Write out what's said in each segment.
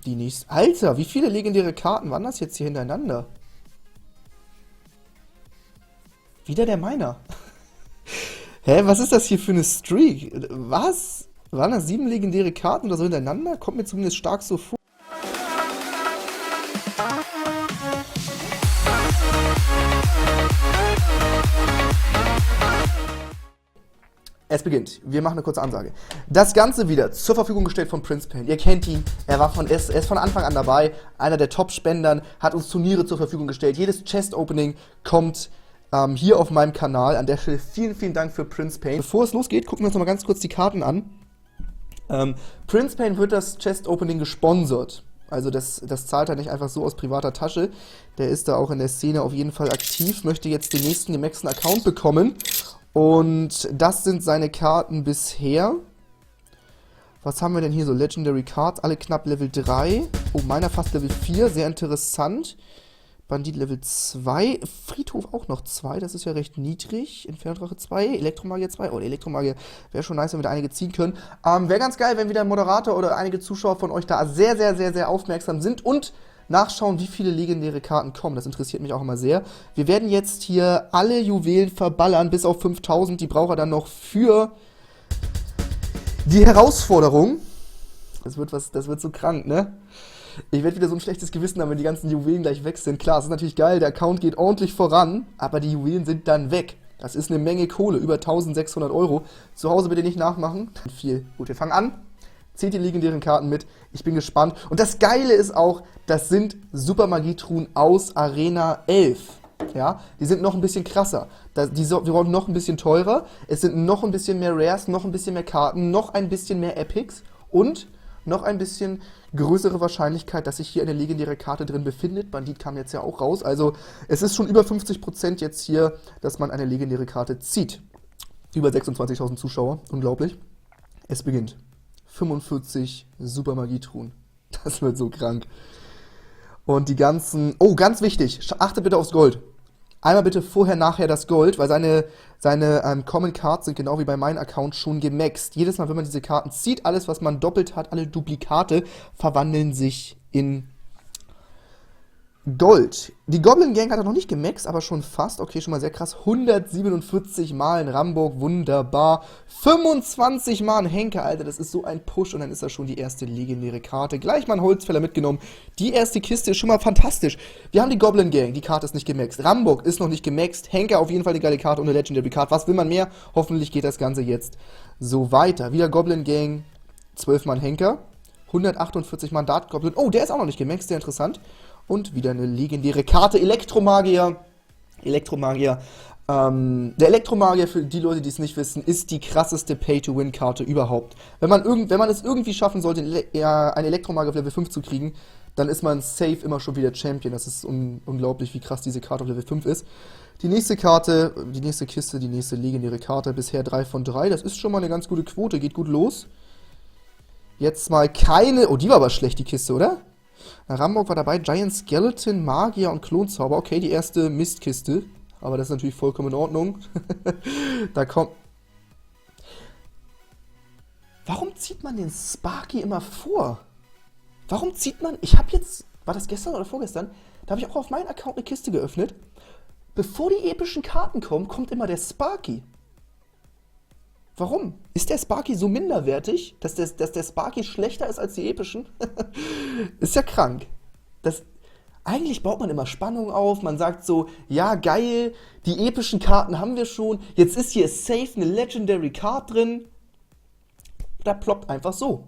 Die nächste. Alter, wie viele legendäre Karten waren das jetzt hier hintereinander? Wieder der Miner. Hä, was ist das hier für eine Streak? Was? Waren das 7 legendäre Karten oder so hintereinander? Kommt mir zumindest stark so vor. Es beginnt. Wir machen eine kurze Ansage. Das Ganze wieder zur Verfügung gestellt von Prince Pain. Ihr kennt ihn. Er ist von Anfang an dabei. Einer der Top-Spendern. Hat uns Turniere zur Verfügung gestellt. Jedes Chest-Opening kommt hier auf meinem Kanal. An der Stelle vielen, vielen Dank für Prince Pain. Bevor es losgeht, gucken wir uns noch mal ganz kurz die Karten an. Prince Pain wird das Chest-Opening gesponsert. Also das zahlt er nicht einfach so aus privater Tasche. Der ist da auch in der Szene auf jeden Fall aktiv. Möchte jetzt den nächsten gemaxten Account bekommen. Und das sind seine Karten bisher. Was haben wir denn hier so? Legendary Cards, alle knapp Level 3. Oh, meiner fast Level 4, sehr interessant. Bandit Level 2. Friedhof auch noch 2, das ist ja recht niedrig. Inferno-Drache 2, Elektromagier 2. Oh, der Elektromagier wäre schon nice, wenn wir da einige ziehen können. Wäre ganz geil, wenn wieder ein Moderator oder einige Zuschauer von euch da sehr, sehr, sehr, sehr aufmerksam sind und nachschauen, wie viele legendäre Karten kommen. Das interessiert mich auch immer sehr. Wir werden jetzt hier alle Juwelen verballern, bis auf 5000. Die braucht er dann noch für die Herausforderung. Das wird so krank, ne? Ich werde wieder so ein schlechtes Gewissen haben, wenn die ganzen Juwelen gleich weg sind. Klar, es ist natürlich geil, der Account geht ordentlich voran, aber die Juwelen sind dann weg. Das ist eine Menge Kohle, über 1600 Euro. Zu Hause bitte nicht nachmachen. Viel. Gut, wir fangen an. Zählt die legendären Karten mit. Ich bin gespannt. Und das Geile ist auch, das sind Super Magietruhen aus Arena 11. Ja, die sind noch ein bisschen krasser. Wir brauchen noch ein bisschen teurer. Es sind noch ein bisschen mehr Rares, noch ein bisschen mehr Karten, noch ein bisschen mehr Epics und noch ein bisschen größere Wahrscheinlichkeit, dass sich hier eine legendäre Karte drin befindet. Bandit kam jetzt ja auch raus. Also es ist schon über 50% jetzt hier, dass man eine legendäre Karte zieht. Über 26.000 Zuschauer. Unglaublich. Es beginnt. 45 Super Magietruhen. Das wird so krank. Und die ganzen... Oh, ganz wichtig. Achte bitte aufs Gold. Einmal bitte vorher, nachher das Gold, weil seine Common Cards sind genau wie bei meinem Account schon gemaxt. Jedes Mal, wenn man diese Karten zieht, alles, was man doppelt hat, alle Duplikate, verwandeln sich in Gold. Die Goblin Gang hat er noch nicht gemaxt, aber schon fast. Okay, schon mal sehr krass. 147 Mal in Ramburg, wunderbar. 25 Mal in Henker, Alter, das ist so ein Push. Und dann ist da schon die erste legendäre Karte. Gleich mal einen Holzfäller mitgenommen. Die erste Kiste ist schon mal fantastisch. Wir haben die Goblin Gang, die Karte ist nicht gemaxt. Ramburg ist noch nicht gemaxt. Henker auf jeden Fall eine geile Karte und eine Legendary Card. Was will man mehr? Hoffentlich geht das Ganze jetzt so weiter. Wieder Goblin Gang, 12 Mal in Henker. 148 Mal Dart Goblin. Oh, der ist auch noch nicht gemaxt, sehr interessant. Und wieder eine legendäre Karte, Elektromagier. Der Elektromagier, für die Leute, die es nicht wissen, ist die krasseste Pay-to-Win-Karte überhaupt. Wenn man es irgendwie schaffen sollte, einen Elektromagier auf Level 5 zu kriegen, dann ist man safe immer schon wieder Champion. Das ist unglaublich, wie krass diese Karte auf Level 5 ist. Die nächste Karte, die nächste Kiste, die nächste legendäre Karte, bisher 3 von 3. Das ist schon mal eine ganz gute Quote, geht gut los. Jetzt mal keine... Oh, die war aber schlecht, die Kiste, oder? Ramburg war dabei, Giant Skeleton, Magier und Klonzauber. Okay, die erste Mistkiste. Aber das ist natürlich vollkommen in Ordnung. Da kommt... Warum zieht man den Sparky immer vor? Warum zieht man... Ich habe jetzt... War das gestern oder vorgestern? Da habe ich auch auf meinem Account eine Kiste geöffnet. Bevor die epischen Karten kommen, kommt immer der Sparky. Warum? Ist der Sparky so minderwertig, dass der Sparky schlechter ist als die epischen? Ist ja krank. Eigentlich baut man immer Spannung auf. Man sagt so, ja geil, die epischen Karten haben wir schon. Jetzt ist hier safe eine Legendary Card drin. Da ploppt einfach so.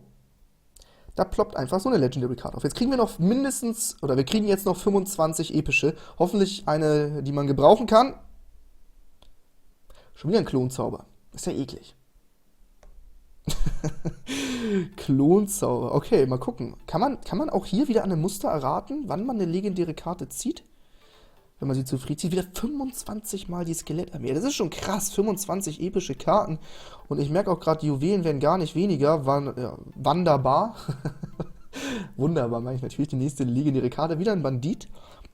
Da ploppt einfach so eine Legendary Card auf. Jetzt kriegen wir noch mindestens, oder wir kriegen jetzt noch 25 epische. Hoffentlich eine, die man gebrauchen kann. Schon wieder ein Klonzauber. Ist ja eklig. Klonzauber. Okay, mal gucken. Kann man auch hier wieder an einem Muster erraten, wann man eine legendäre Karte zieht? Wenn man sie zufrieden zieht. Wieder 25 Mal die Skelettarmee. Das ist schon krass. 25 epische Karten. Und ich merke auch gerade, die Juwelen werden gar nicht weniger. Wunderbar. Wunderbar, meine ich natürlich. Die nächste legendäre Karte. Wieder ein Bandit.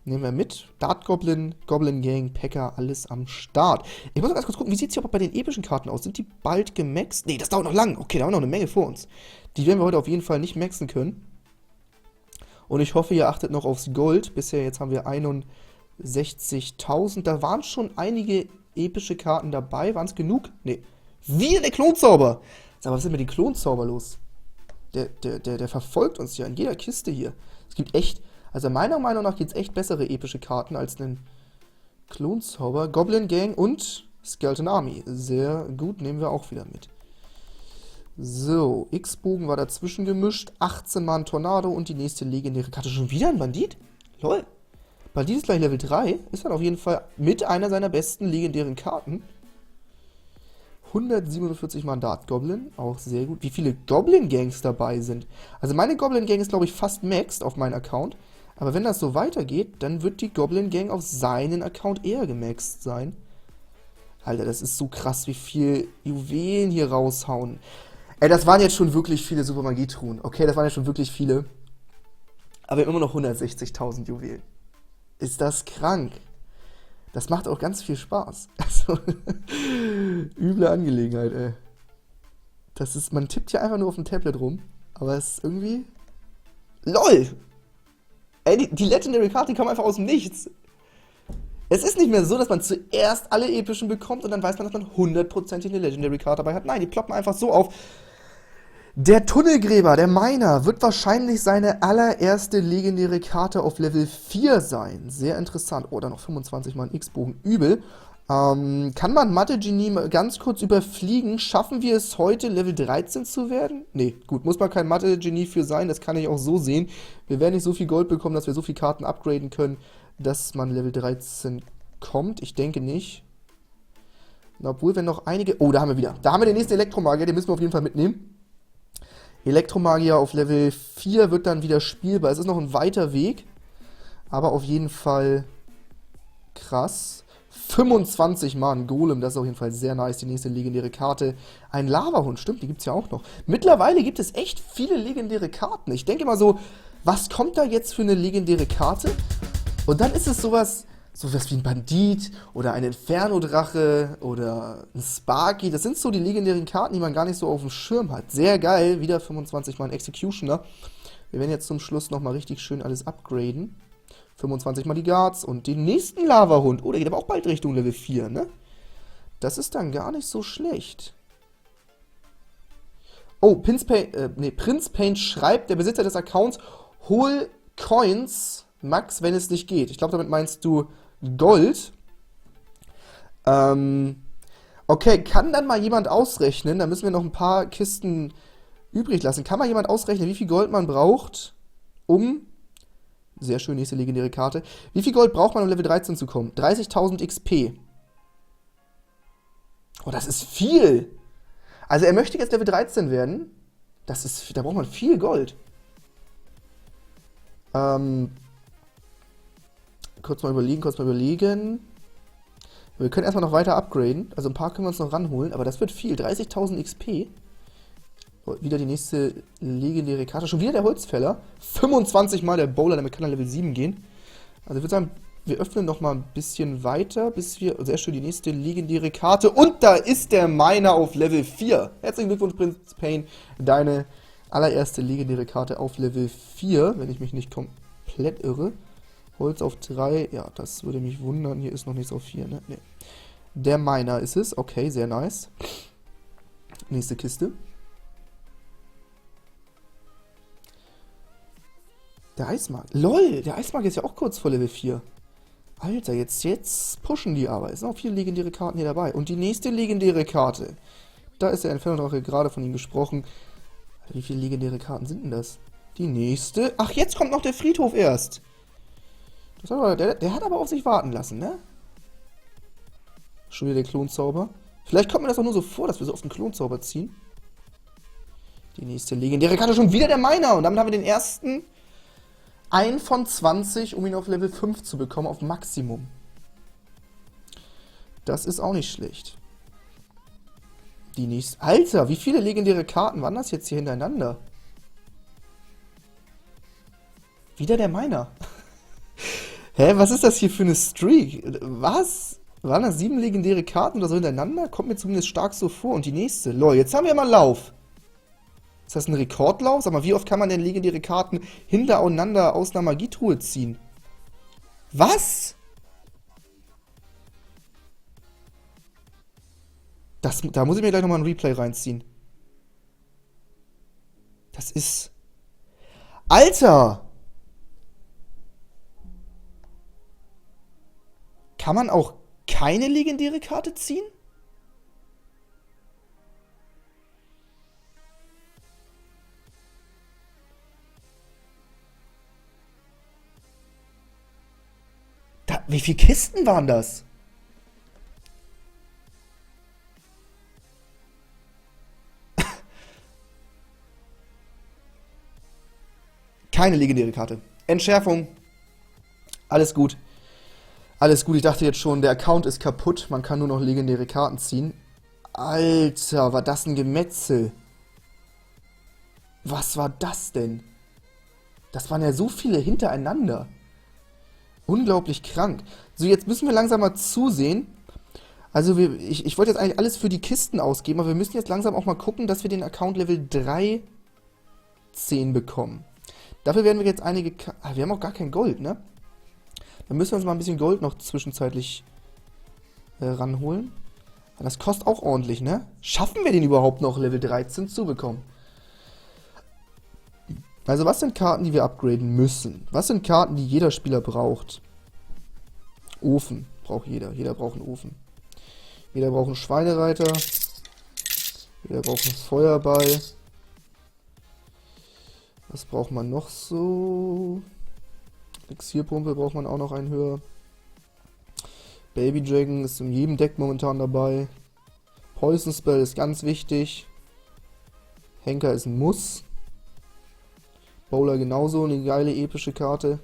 Nehmen wir mit. Dart Goblin, Goblin Gang, Packer, alles am Start. Ich muss noch ganz kurz gucken, wie sieht es hier auch bei den epischen Karten aus? Sind die bald gemaxt? Nee, das dauert noch lang. Okay, da haben wir noch eine Menge vor uns. Die werden wir heute auf jeden Fall nicht maxen können. Und ich hoffe, ihr achtet noch aufs Gold. Bisher jetzt haben wir 61.000. Da waren schon einige epische Karten dabei. Waren es genug? Nee. Wieder der Klonzauber. Sag mal, was ist denn mit dem Klonzauber los? Der verfolgt uns ja in jeder Kiste hier. Es gibt echt, also meiner Meinung nach gibt es echt bessere epische Karten als einen Klonzauber. Goblin Gang und Skeleton Army. Sehr gut, nehmen wir auch wieder mit. So, X-Bogen war dazwischen gemischt. 18 Mal ein Tornado und die nächste legendäre Karte. Schon wieder ein Bandit? Lol. Bandit ist gleich Level 3. Ist dann auf jeden Fall mit einer seiner besten legendären Karten. 147 Mandat Goblin, auch sehr gut. Wie viele Goblin-Gangs dabei sind. Also meine Goblin-Gang ist, glaube ich, fast maxed auf meinen Account. Aber wenn das so weitergeht, dann wird die Goblin-Gang auf seinen Account eher gemaxt sein. Alter, das ist so krass, wie viel Juwelen hier raushauen. Ey, das waren jetzt schon wirklich viele Super-Magie-Truhen. Okay, das waren jetzt schon wirklich viele. Aber wir haben immer noch 160.000 Juwelen. Ist das krank? Das macht auch ganz viel Spaß. Also, üble Angelegenheit, ey. Das ist, man tippt hier einfach nur auf dem Tablet rum, aber es ist irgendwie... LOL! Ey, die Legendary-Karte kommt einfach aus dem Nichts. Es ist nicht mehr so, dass man zuerst alle epischen bekommt und dann weiß man, dass man 100% eine Legendary-Karte dabei hat. Nein, die ploppen einfach so auf. Der Tunnelgräber, der Miner, wird wahrscheinlich seine allererste legendäre Karte auf Level 4 sein. Sehr interessant. Oh, da noch 25 Mal ein X-Bogen. Übel. Kann man Mathe-Genie ganz kurz überfliegen? Schaffen wir es heute, Level 13 zu werden? Nee, gut, muss man kein Mathe-Genie für sein. Das kann ich auch so sehen. Wir werden nicht so viel Gold bekommen, dass wir so viele Karten upgraden können, dass man Level 13 kommt. Ich denke nicht. Obwohl wir noch einige... Oh, da haben wir wieder. Da haben wir den nächsten Elektromagier. Den müssen wir auf jeden Fall mitnehmen. Elektromagier auf Level 4 wird dann wieder spielbar. Es ist noch ein weiter Weg, aber auf jeden Fall krass. 25 Mal ein Golem, das ist auf jeden Fall sehr nice. Die nächste legendäre Karte. Ein Lavahund, stimmt, die gibt es ja auch noch. Mittlerweile gibt es echt viele legendäre Karten. Ich denke mal so, was kommt da jetzt für eine legendäre Karte? Und dann ist es sowas wie ein Bandit oder ein Inferno-Drache oder ein Sparky. Das sind so die legendären Karten, die man gar nicht so auf dem Schirm hat. Sehr geil, wieder 25 Mal ein Executioner. Wir werden jetzt zum Schluss nochmal richtig schön alles upgraden. 25 Mal die Guards und den nächsten Lavahund. Oh, der geht aber auch bald Richtung Level 4, ne? Das ist dann gar nicht so schlecht. Oh, Prince Pain schreibt, der Besitzer des Accounts, hol Coins, Max, wenn es nicht geht. Ich glaube, damit meinst du Gold. Okay, kann dann mal jemand ausrechnen, da müssen wir noch ein paar Kisten übrig lassen. Kann mal jemand ausrechnen, wie viel Gold man braucht, um... Sehr schön, nächste legendäre Karte. Wie viel Gold braucht man, um Level 13 zu kommen? 30.000 XP. Oh, das ist viel. Also er möchte jetzt Level 13 werden. Da braucht man viel Gold. Kurz mal überlegen. Wir können erstmal noch weiter upgraden. Also ein paar können wir uns noch ranholen, aber das wird viel. 30.000 XP. Wieder die nächste legendäre Karte. Schon wieder der Holzfäller. 25 Mal der Bowler, damit kann er Level 7 gehen. Also ich würde sagen, wir öffnen noch mal ein bisschen weiter, bis wir... Sehr schön, die nächste legendäre Karte. Und da ist der Miner auf Level 4. Herzlichen Glückwunsch, Prince Pain. Deine allererste legendäre Karte auf Level 4, wenn ich mich nicht komplett irre. Holz auf 3. Ja, das würde mich wundern. Hier ist noch nichts auf 4, ne? Nee. Der Miner ist es. Okay, sehr nice. Nächste Kiste. Der Eismark. LOL, der Eismark ist ja auch kurz vor Level 4. Alter, jetzt pushen die aber. Es sind auch 4 legendäre Karten hier dabei. Und die nächste legendäre Karte. Da ist der Inferno-Drache, gerade von ihm gesprochen. Alter, wie viele legendäre Karten sind denn das? Die nächste. Ach, jetzt kommt noch der Friedhof erst. Der hat aber auf sich warten lassen, ne? Schon wieder der Klonzauber. Vielleicht kommt mir das auch nur so vor, dass wir so auf den Klonzauber ziehen. Die nächste legendäre Karte. Schon wieder der Miner. Und damit haben wir den ersten... 1 von 20, um ihn auf Level 5 zu bekommen, auf Maximum. Das ist auch nicht schlecht. Die nächste... Alter, wie viele legendäre Karten waren das jetzt hier hintereinander? Wieder der Miner. Hä, was ist das hier für eine Streak? Was? Waren das 7 legendäre Karten oder so hintereinander? Kommt mir zumindest stark so vor. Und die nächste. Lol, jetzt haben wir mal Lauf. Ist das ein Rekordlauf? Sag mal, wie oft kann man denn legendäre Karten hintereinander aus einer Magietruhe ziehen? Was? Da muss ich mir gleich nochmal ein Replay reinziehen. Das ist... Alter! Kann man auch keine legendäre Karte ziehen? Wie viele Kisten waren das? Keine legendäre Karte. Entschärfung. Alles gut. Alles gut. Ich dachte jetzt schon, der Account ist kaputt. Man kann nur noch legendäre Karten ziehen. Alter, war das ein Gemetzel. Was war das denn? Das waren ja so viele hintereinander. Unglaublich krank. So, jetzt müssen wir langsam mal zusehen. Also, ich wollte jetzt eigentlich alles für die Kisten ausgeben, aber wir müssen jetzt langsam auch mal gucken, dass wir den Account Level 13 bekommen. Dafür werden wir jetzt einige... wir haben auch gar kein Gold, ne? Dann müssen wir uns mal ein bisschen Gold noch zwischenzeitlich ranholen. Das kostet auch ordentlich, ne? Schaffen wir den überhaupt noch, Level 13 zu bekommen? Also, was sind Karten, die wir upgraden müssen? Was sind Karten, die jeder Spieler braucht? Ofen braucht jeder. Jeder braucht einen Ofen. Jeder braucht einen Schweinereiter. Jeder braucht einen Feuerball. Was braucht man noch so? Elixierpumpe braucht man auch noch einen höher. Baby Dragon ist in jedem Deck momentan dabei. Poison Spell ist ganz wichtig. Henker ist ein Muss. Bowler genauso, eine geile epische Karte.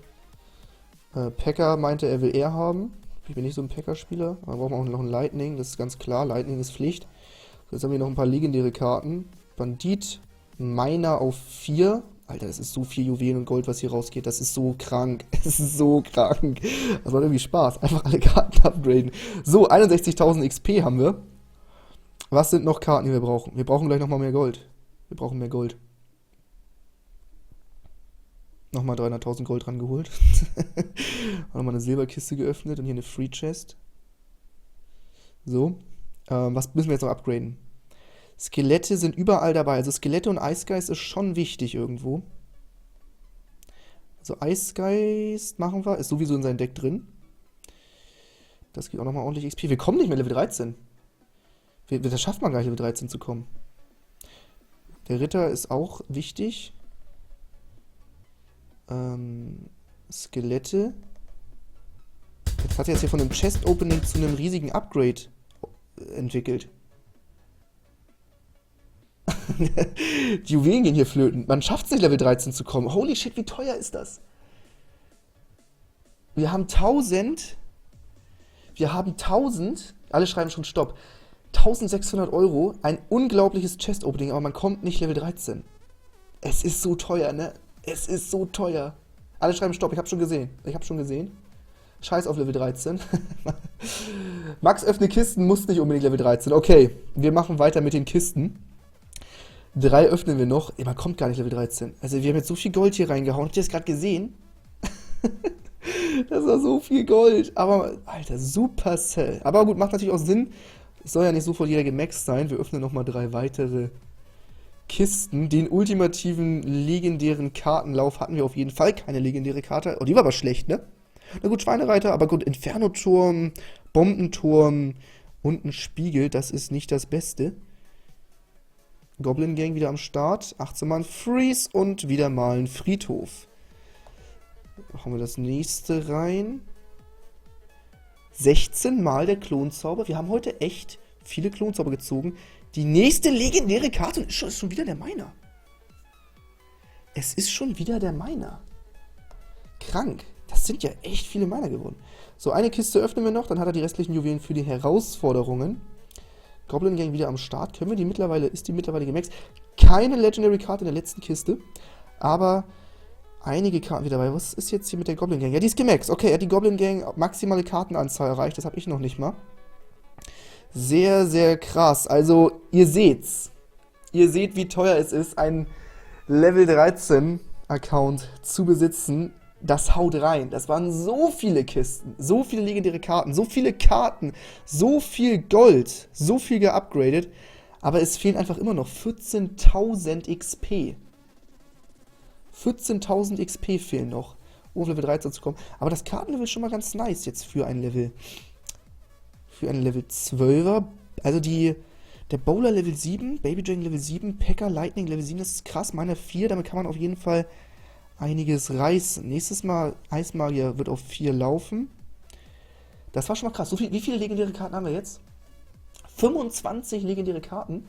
Packer meinte, er will haben. Ich bin nicht so ein Packer-Spieler. Da brauchen wir auch noch ein Lightning, das ist ganz klar. Lightning ist Pflicht. Jetzt haben wir noch ein paar legendäre Karten. Bandit, Miner auf 4. Alter, das ist so viel Juwelen und Gold, was hier rausgeht. Das ist so krank. Es ist so krank. Das macht irgendwie Spaß. Einfach alle Karten upgraden. So, 61.000 XP haben wir. Was sind noch Karten, die wir brauchen? Wir brauchen gleich nochmal mehr Gold. Wir brauchen mehr Gold. Nochmal 300.000 Gold rangeholt. Nochmal eine Silberkiste geöffnet und hier eine Free Chest. So. Was müssen wir jetzt noch upgraden? Skelette sind überall dabei. Also Skelette und Eisgeist ist schon wichtig irgendwo. Also Eisgeist machen wir. Ist sowieso in seinem Deck drin. Das gibt auch nochmal ordentlich XP. Wir kommen nicht mehr Level 13. Das schafft man gar nicht, Level 13 zu kommen. Der Ritter ist auch wichtig. Skelette. Jetzt hat er jetzt hier von einem Chest-Opening zu einem riesigen Upgrade entwickelt. Die Juwelen gehen hier flöten. Man schafft es nicht, Level 13 zu kommen. Holy shit, wie teuer ist das? Wir haben 1000. Alle schreiben schon Stopp. 1600 Euro. Ein unglaubliches Chest-Opening, aber man kommt nicht Level 13. Es ist so teuer, ne? Es ist so teuer. Alle schreiben Stopp, ich hab schon gesehen. Scheiß auf Level 13. Max öffne Kisten, muss nicht unbedingt Level 13. Okay, wir machen weiter mit den Kisten. 3 öffnen wir noch. Man kommt gar nicht Level 13. Also wir haben jetzt so viel Gold hier reingehauen. Habt ihr das gerade gesehen? Das war so viel Gold. Aber, Alter, Supercell. Aber gut, macht natürlich auch Sinn. Es soll ja nicht sofort jeder gemaxt sein. Wir öffnen nochmal 3 weitere Kisten. Den ultimativen legendären Kartenlauf hatten wir auf jeden Fall. Keine legendäre Karte. Oh, die war aber schlecht, ne? Na gut, Schweinereiter, aber gut, Inferno-Turm, Bombenturm und ein Spiegel. Das ist nicht das Beste. Goblin Gang wieder am Start. 18 Mal ein Freeze und wieder mal ein Friedhof. Machen wir das nächste rein. 16 Mal der Klonzauber. Wir haben heute echt viele Klonzauber gezogen. Die nächste legendäre Karte und ist schon wieder der Miner. Es ist schon wieder der Miner. Krank. Das sind ja echt viele Miner geworden. So, eine Kiste öffnen wir noch. Dann hat er die restlichen Juwelen für die Herausforderungen. Goblin Gang wieder am Start. Ist die mittlerweile gemaxt? Keine Legendary Karte in der letzten Kiste. Aber einige Karten wieder dabei. Was ist jetzt hier mit der Goblin Gang? Ja, die ist gemaxt. Okay, er hat die Goblin Gang maximale Kartenanzahl erreicht. Das habe ich noch nicht mal. Sehr, sehr krass. Also, ihr seht's. Ihr seht, wie teuer es ist, einen Level 13 Account zu besitzen. Das haut rein. Das waren so viele Kisten, so viele legendäre Karten, so viele Karten, so viel Gold, so viel geupgradet. Aber es fehlen einfach immer noch 14.000 XP. 14.000 XP fehlen noch, um auf Level 13 zu kommen. Aber das Kartenlevel ist schon mal ganz nice jetzt für ein Level 12er. Also der Bowler Level 7, Baby Jane Level 7, Packer Lightning Level 7, das ist krass. Meine 4, damit kann man auf jeden Fall einiges reißen. Nächstes Mal Eismagier wird auf 4 laufen. Das war schon mal krass. Wie viele legendäre Karten haben wir jetzt? 25 legendäre Karten.